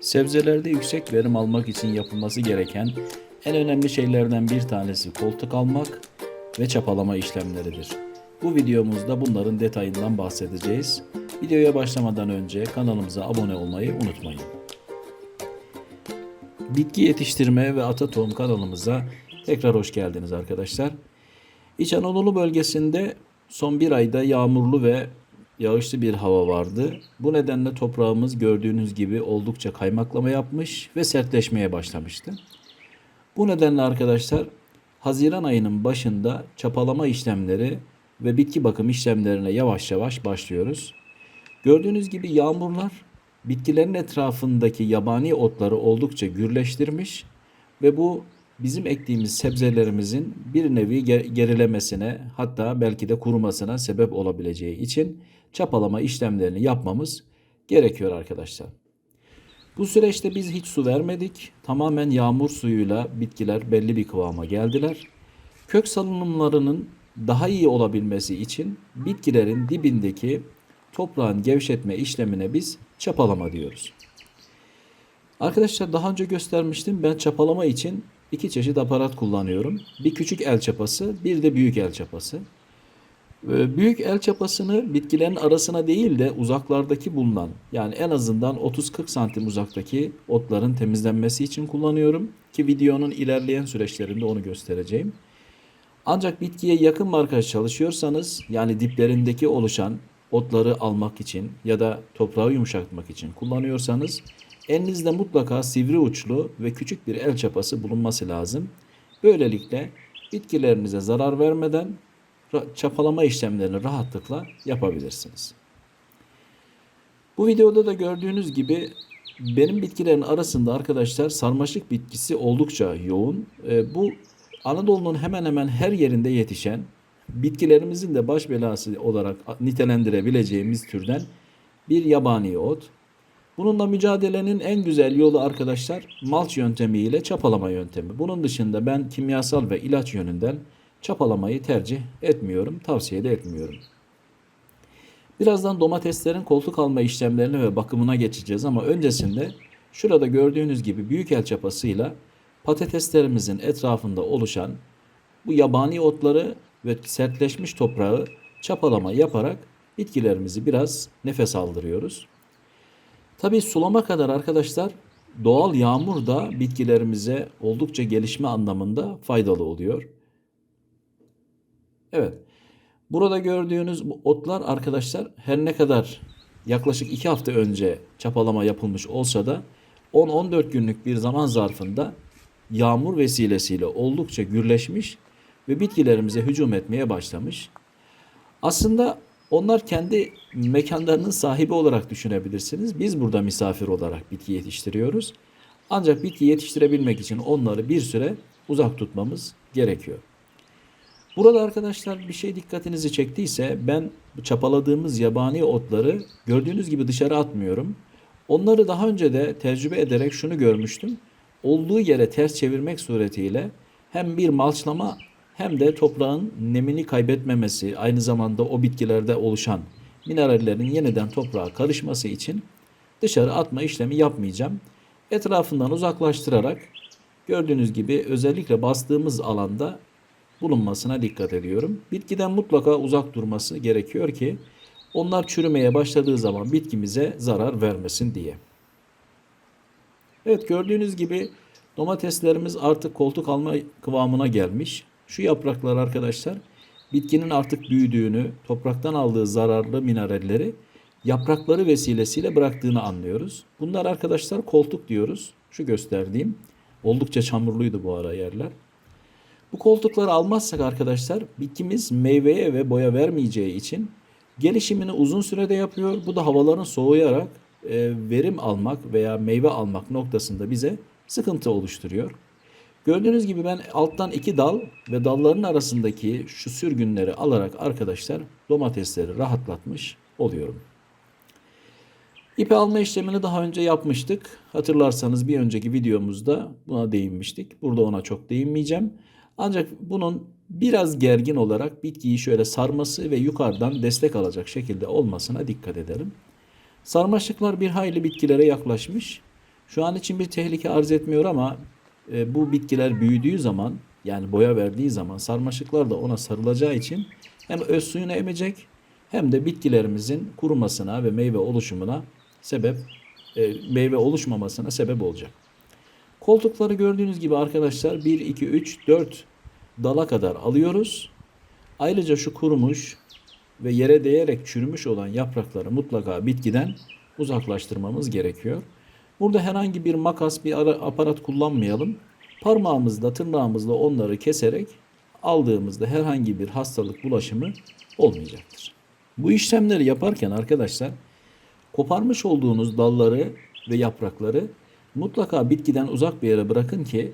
Sebzelerde yüksek verim almak için yapılması gereken en önemli şeylerden bir tanesi koltuk almak ve çapalama işlemleridir. Bu videomuzda bunların detayından bahsedeceğiz. Videoya başlamadan önce kanalımıza abone olmayı unutmayın. Bitki yetiştirme ve ata tohum kanalımıza tekrar hoş geldiniz arkadaşlar. İç Anadolu bölgesinde son bir ayda yağmurlu ve yağışlı bir hava vardı. Bu nedenle toprağımız gördüğünüz gibi oldukça kaymaklama yapmış ve sertleşmeye başlamıştı. Bu nedenle arkadaşlar Haziran ayının başında çapalama işlemleri ve bitki bakım işlemlerine yavaş yavaş başlıyoruz. Gördüğünüz gibi yağmurlar bitkilerin etrafındaki yabani otları oldukça gürleştirmiş ve bu bizim ektiğimiz sebzelerimizin bir nevi gerilemesine, hatta belki de kurumasına sebep olabileceği için çapalama işlemlerini yapmamız gerekiyor arkadaşlar. Bu süreçte biz hiç su vermedik. Tamamen yağmur suyuyla bitkiler belli bir kıvama geldiler. Kök salınımlarının daha iyi olabilmesi için bitkilerin dibindeki toprağın gevşetme işlemine biz çapalama diyoruz. Arkadaşlar daha önce göstermiştim. Ben çapalama için iki çeşit aparat kullanıyorum. Bir küçük el çapası, bir de büyük el çapası. Büyük el çapasını bitkilerin arasına değil de uzaklardaki bulunan, yani en azından 30-40 santim uzaktaki otların temizlenmesi için kullanıyorum. Ki videonun ilerleyen süreçlerinde onu göstereceğim. Ancak bitkiye yakın markaj çalışıyorsanız, yani diplerindeki oluşan otları almak için ya da toprağı yumuşatmak için kullanıyorsanız, elinizde mutlaka sivri uçlu ve küçük bir el çapası bulunması lazım. Böylelikle bitkilerinize zarar vermeden çapalama işlemlerini rahatlıkla yapabilirsiniz. Bu videoda da gördüğünüz gibi benim bitkilerin arasında arkadaşlar sarmaşık bitkisi oldukça yoğun. Bu Anadolu'nun hemen hemen her yerinde yetişen, bitkilerimizin de baş belası olarak nitelendirebileceğimiz türden bir yabani ot. Bununla mücadelenin en güzel yolu arkadaşlar malç yöntemiyle çapalama yöntemi. Bunun dışında ben kimyasal ve ilaç yönünden çapalamayı tercih etmiyorum, tavsiye de etmiyorum. Birazdan domateslerin koltuk alma işlemlerine ve bakımına geçeceğiz ama öncesinde şurada gördüğünüz gibi büyük el çapasıyla patateslerimizin etrafında oluşan bu yabani otları ve sertleşmiş toprağı çapalama yaparak bitkilerimizi biraz nefes aldırıyoruz. Tabii sulama kadar arkadaşlar doğal yağmur da bitkilerimize oldukça gelişme anlamında faydalı oluyor. Evet. Burada gördüğünüz bu otlar arkadaşlar her ne kadar yaklaşık 2 hafta önce çapalama yapılmış olsa da 10-14 günlük bir zaman zarfında yağmur vesilesiyle oldukça gürleşmiş ve bitkilerimize hücum etmeye başlamış. Aslında onlar kendi mekanlarının sahibi olarak düşünebilirsiniz. Biz burada misafir olarak bitki yetiştiriyoruz. Ancak bitki yetiştirebilmek için onları bir süre uzak tutmamız gerekiyor. Burada arkadaşlar bir şey dikkatinizi çektiyse ben bu çapaladığımız yabani otları gördüğünüz gibi dışarı atmıyorum. Onları daha önce de tecrübe ederek şunu görmüştüm. Olduğu yere ters çevirmek suretiyle hem bir malçlama hem de toprağın nemini kaybetmemesi, aynı zamanda o bitkilerde oluşan minerallerin yeniden toprağa karışması için dışarı atma işlemi yapmayacağım. Etrafından uzaklaştırarak gördüğünüz gibi özellikle bastığımız alanda bulunmasına dikkat ediyorum. Bitkiden mutlaka uzak durması gerekiyor ki onlar çürümeye başladığı zaman bitkimize zarar vermesin diye. Evet, gördüğünüz gibi domateslerimiz artık koltuk alma kıvamına gelmiş. Şu yapraklar arkadaşlar bitkinin artık büyüdüğünü, topraktan aldığı zararlı mineralleri yaprakları vesilesiyle bıraktığını anlıyoruz. Bunlar arkadaşlar koltuk diyoruz. Şu gösterdiğim oldukça çamurluydu bu ara yerler. Bu koltukları almazsak arkadaşlar bitkimiz meyveye ve boya vermeyeceği için gelişimini uzun sürede yapıyor. Bu da havaların soğuyarak verim almak veya meyve almak noktasında bize sıkıntı oluşturuyor. Gördüğünüz gibi ben alttan 2 dal ve dalların arasındaki şu sürgünleri alarak arkadaşlar domatesleri rahatlatmış oluyorum. İpi alma işlemini daha önce yapmıştık. Hatırlarsanız bir önceki videomuzda buna değinmiştik. Burada ona çok değinmeyeceğim. Ancak bunun biraz gergin olarak bitkiyi şöyle sarması ve yukarıdan destek alacak şekilde olmasına dikkat edelim. Sarmaşıklar bir hayli bitkilere yaklaşmış. Şu an için bir tehlike arz etmiyor ama bu bitkiler büyüdüğü zaman, yani boya verdiği zaman sarmaşıklar da ona sarılacağı için hem öz suyunu emecek hem de bitkilerimizin kurumasına ve meyve oluşumuna sebep, meyve oluşmamasına sebep olacak. Koltukları gördüğünüz gibi arkadaşlar 1, 2, 3, 4 dala kadar alıyoruz. Ayrıca şu kurumuş ve yere değerek çürümüş olan yaprakları mutlaka bitkiden uzaklaştırmamız gerekiyor. Burada herhangi bir makas, bir aparat kullanmayalım. Parmağımızla, tırnağımızla onları keserek aldığımızda herhangi bir hastalık bulaşımı olmayacaktır. Bu işlemleri yaparken arkadaşlar koparmış olduğunuz dalları ve yaprakları mutlaka bitkiden uzak bir yere bırakın ki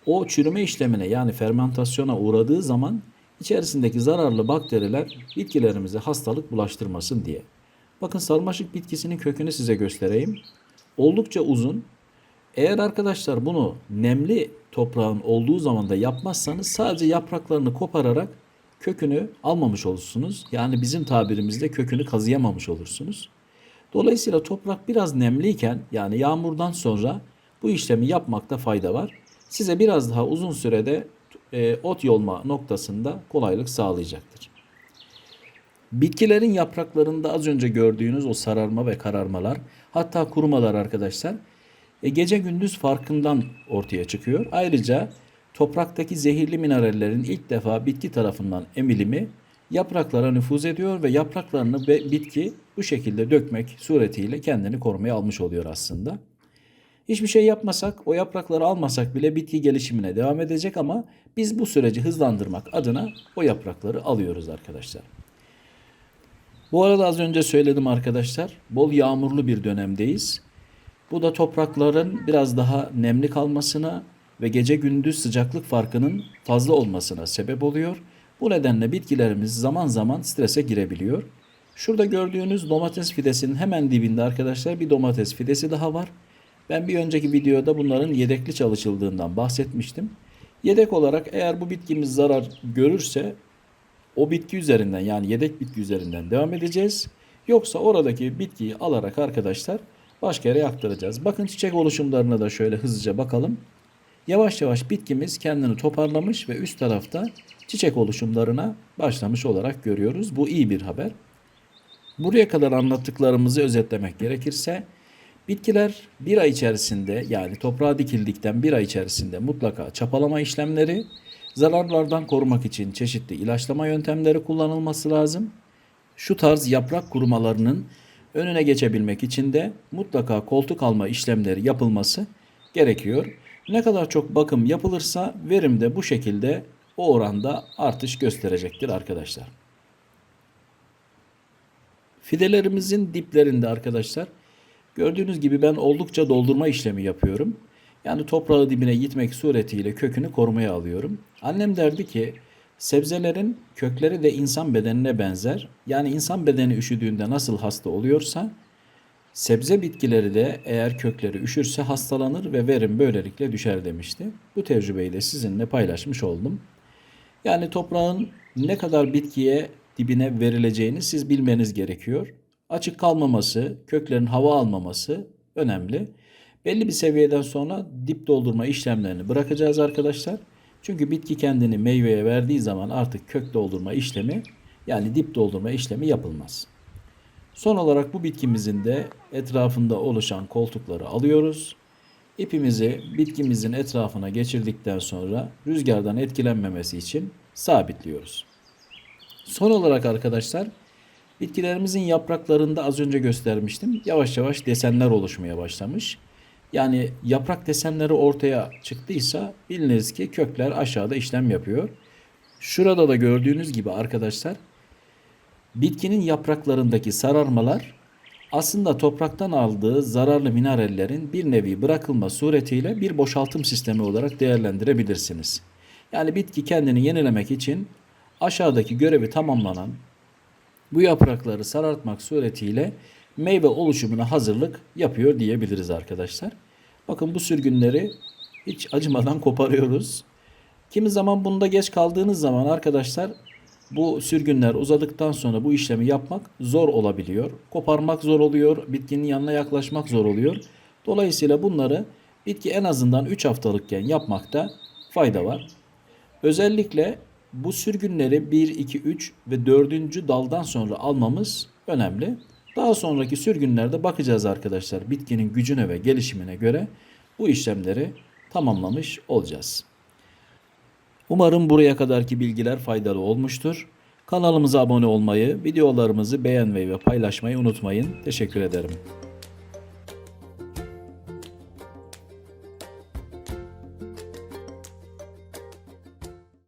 o çürüme işlemine, yani fermentasyona uğradığı zaman içerisindeki zararlı bakteriler bitkilerimize hastalık bulaştırmasın diye. Bakın sarmaşık bitkisinin kökünü size göstereyim. Oldukça uzun. Eğer arkadaşlar bunu nemli toprağın olduğu zaman da yapmazsanız sadece yapraklarını kopararak kökünü almamış olursunuz. Yani bizim tabirimizde kökünü kazıyamamış olursunuz. Dolayısıyla toprak biraz nemliyken, yani yağmurdan sonra bu işlemi yapmakta fayda var. Size biraz daha uzun sürede ot yolma noktasında kolaylık sağlayacaktır. Bitkilerin yapraklarında az önce gördüğünüz o sararma ve kararmalar, hatta kurumalar arkadaşlar gece gündüz farkından ortaya çıkıyor. Ayrıca topraktaki zehirli minerallerin ilk defa bitki tarafından emilimi yapraklara nüfuz ediyor ve yapraklarını bitki bu şekilde dökmek suretiyle kendini korumaya almış oluyor aslında. Hiçbir şey yapmasak, o yaprakları almasak bile bitki gelişimine devam edecek ama biz bu süreci hızlandırmak adına o yaprakları alıyoruz arkadaşlar. Bu arada az önce söyledim arkadaşlar, bol yağmurlu bir dönemdeyiz. Bu da toprakların biraz daha nemli kalmasına ve gece gündüz sıcaklık farkının fazla olmasına sebep oluyor. Bu nedenle bitkilerimiz zaman zaman strese girebiliyor. Şurada gördüğünüz domates fidesinin hemen dibinde arkadaşlar bir domates fidesi daha var. Ben bir önceki videoda bunların yedekli çalışıldığından bahsetmiştim. Yedek olarak eğer bu bitkimiz zarar görürse o bitki üzerinden, yani yedek bitki üzerinden devam edeceğiz. Yoksa oradaki bitkiyi alarak arkadaşlar başka yere aktaracağız. Bakın çiçek oluşumlarına da şöyle hızlıca bakalım. Yavaş yavaş bitkimiz kendini toparlamış ve üst tarafta çiçek oluşumlarına başlamış olarak görüyoruz. Bu iyi bir haber. Buraya kadar anlattıklarımızı özetlemek gerekirse bitkiler bir ay içerisinde, yani toprağa dikildikten bir ay içerisinde mutlaka çapalama işlemleri, zararlardan korumak için çeşitli ilaçlama yöntemleri kullanılması lazım. Şu tarz yaprak kurumalarının önüne geçebilmek için de mutlaka koltuk alma işlemleri yapılması gerekiyor. Ne kadar çok bakım yapılırsa verim de bu şekilde o oranda artış gösterecektir arkadaşlar. Fidelerimizin diplerinde arkadaşlar gördüğünüz gibi ben oldukça doldurma işlemi yapıyorum. Yani toprağı dibine gitmek suretiyle kökünü korumaya alıyorum. Annem derdi ki sebzelerin kökleri de insan bedenine benzer. Yani insan bedeni üşüdüğünde nasıl hasta oluyorsa sebze bitkileri de eğer kökleri üşürse hastalanır ve verim böylelikle düşer demişti. Bu tecrübeyi de sizinle paylaşmış oldum. Yani toprağın ne kadar bitkiye dibine verileceğini siz bilmeniz gerekiyor. Açık kalmaması, köklerin hava almaması önemli. Belli bir seviyeden sonra dip doldurma işlemlerini bırakacağız arkadaşlar. Çünkü bitki kendini meyveye verdiği zaman artık kök doldurma işlemi, yani dip doldurma işlemi yapılmaz. Son olarak bu bitkimizin de etrafında oluşan koltukları alıyoruz. İpimizi bitkimizin etrafına geçirdikten sonra rüzgardan etkilenmemesi için sabitliyoruz. Son olarak arkadaşlar bitkilerimizin yapraklarında az önce göstermiştim. Yavaş yavaş desenler oluşmaya başlamış. Yani yaprak desenleri ortaya çıktıysa biliniz ki kökler aşağıda işlem yapıyor. Şurada da gördüğünüz gibi arkadaşlar bitkinin yapraklarındaki sararmalar aslında topraktan aldığı zararlı minerallerin bir nevi bırakılma suretiyle bir boşaltım sistemi olarak değerlendirebilirsiniz. Yani bitki kendini yenilemek için aşağıdaki görevi tamamlanan bu yaprakları sarartmak suretiyle meyve oluşumuna hazırlık yapıyor diyebiliriz arkadaşlar. Bakın bu sürgünleri hiç acımadan koparıyoruz. Kimi zaman bunda geç kaldığınız zaman arkadaşlar bu sürgünler uzadıktan sonra bu işlemi yapmak zor olabiliyor. Koparmak zor oluyor, bitkinin yanına yaklaşmak zor oluyor. Dolayısıyla bunları bitki en azından 3 haftalıkken yapmakta fayda var. Özellikle bu sürgünleri 1, 2, 3 ve 4. daldan sonra almamız önemli. Daha sonraki sürgünlerde bakacağız arkadaşlar. Bitkinin gücüne ve gelişimine göre bu işlemleri tamamlamış olacağız. Umarım buraya kadarki bilgiler faydalı olmuştur. Kanalımıza abone olmayı, videolarımızı beğenmeyi ve paylaşmayı unutmayın. Teşekkür ederim.